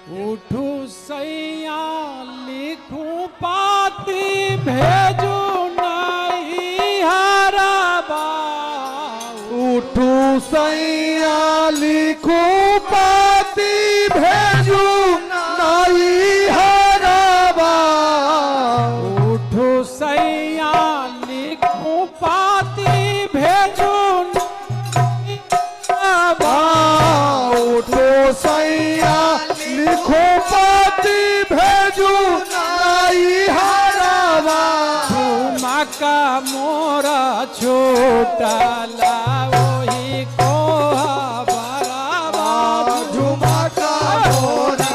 उठू सैया लिखूं पाती भेजू नहीं हरबा। उठू सैया लिखूं पाती भेजू नहीं हरबा। उठू सैया लिखूं पाती भेजू नहीं हरबा। उठो सैया लिखो पाती भेजू नहीं हरबा। झुमका मोरा छोटला वही को बराबा। झुमका मोरा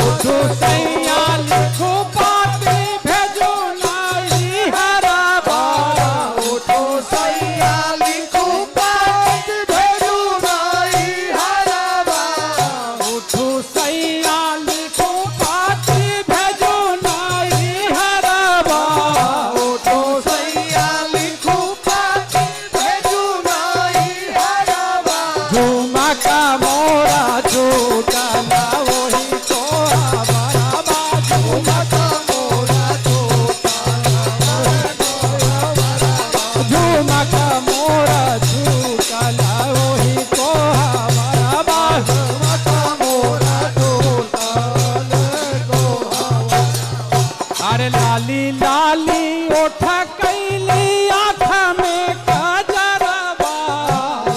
उठू सैया लिखूं पाती भेजू नहीं हरबा। उठो सैया लिखो पाती भेजू नहीं हरबा। उठू सैया लिखूं पाती भेजू नहीं हरबा। उठो सैया लिखो पाती भेजू नहीं हरबा। झुमका मोरा छोटला वही को बराबा। झुमका मोरा झुमका मोरा छोटला वही को बराबा। झुमका मोरा अरे लाली लाली ओठ कैली आँख में कजरबा।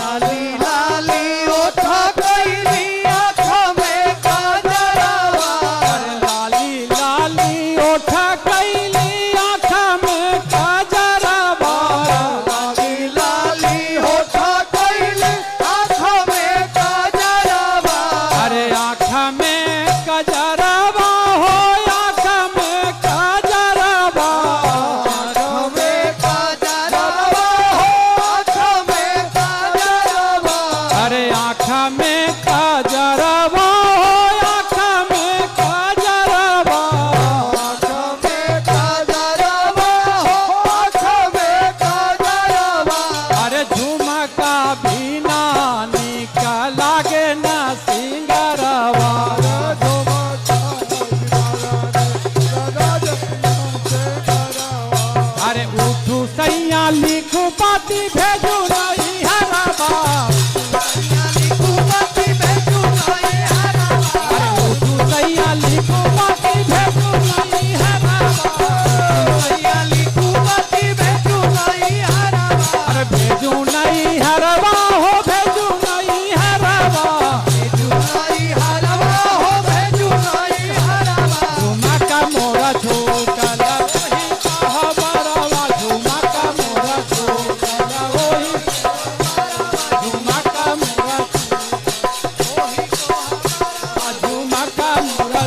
लाली लाली ओठ कैली आँख में काजरबा। अरे लाली लाली ओठ कैली आँख में कजरबा। लाली लाली ओठ कैली आँख में काजरबा। अरे आँख में कजरबा हो आँख में कजरबा। आँख में काजरबा हो आँख में काजरबा। अरे आँख में कजरबा हो आँख में कजरबा। आँख में काजरबा हो आँख में काजरबा। अरे झुमका बिना निकल लागे न सिंगरवा। अरे उठू सैया लिखू पाती भेजू नहीं हरबा। अरे उठू सैया लिखू पाती भेजू नहीं हरबा। अरे भेजू नहीं हरबा हो भेजू नहीं हरबा। झुमका मोरा छोटला वही कहा बराबा। झुमका मोरा छोटला वही झुमका मोरा झुमका मोरा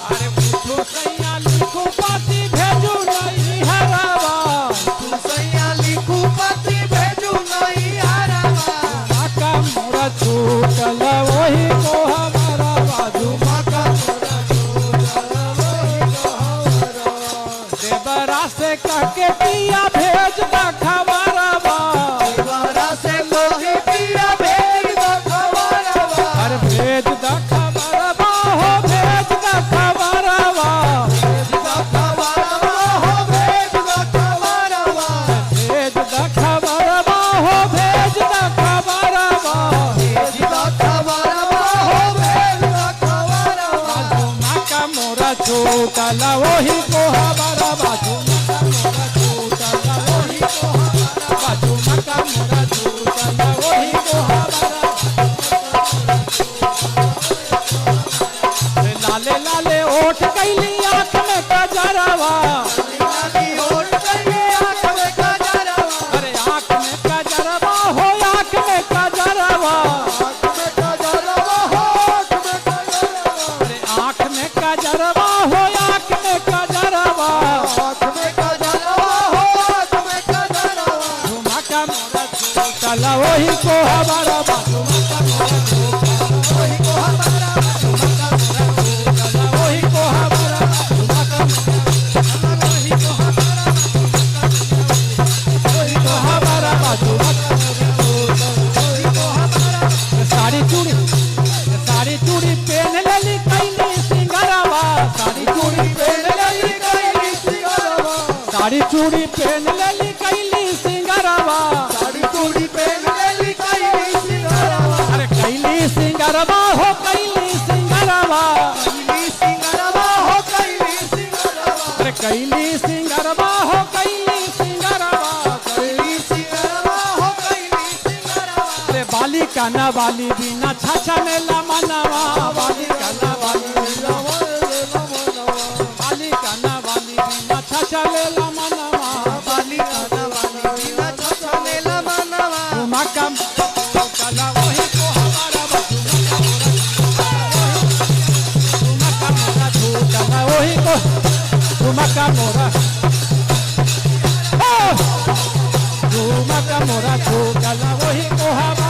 अरे उठो सैया लिखू पाती भेजू नहीं हरबा। झुमका मोरा छोटला वही कोहा बराबा। झुमका देवरा से कह के पिया भेज दा खबरबा। अरे भेज दा खबरबा हो भेज दा खबरबा। भेज दा खबरबा हो भेज दा खबरबा। झुमका मोरा छोटला वही कोहा बराबा। झुमका मोरा छोटला वही कोहा बराबा। झुमका मोरा छोटला वही कोहा बराबा। लाले लाले ओठ कैली आँख में कजरवा। अरे आँख में कजरवा हो आँख में कजरवा। अरे आँख में कजरवा हो आँख में कजरवा। साड़ी चूड़ी पहन लेली कैली सिंगरवा साड़ी चूड़ी पहन लेली कैली सिंगरवा अरे कैली सिंगरवा हो कैली सिंगरवा कैली सिंगरवा हो कैली सिंगरवा अरे कैली सिंगरवा हो कैली सिंगरवा कैली सिंगरवा हो कैली सिंगरवा अरे बाली काना वाली बिना छाछा में मनवा बाली काना वाली बिना बाली काना वाली बिना छाछा में मनवा बाली काना वाली बिना छछा मेला मनवा झुमा का कला वही को हमारा झुमा का मोरा झूठला वही को झुमा का मोरा झुमा का मोरा झूठला वही को हमारा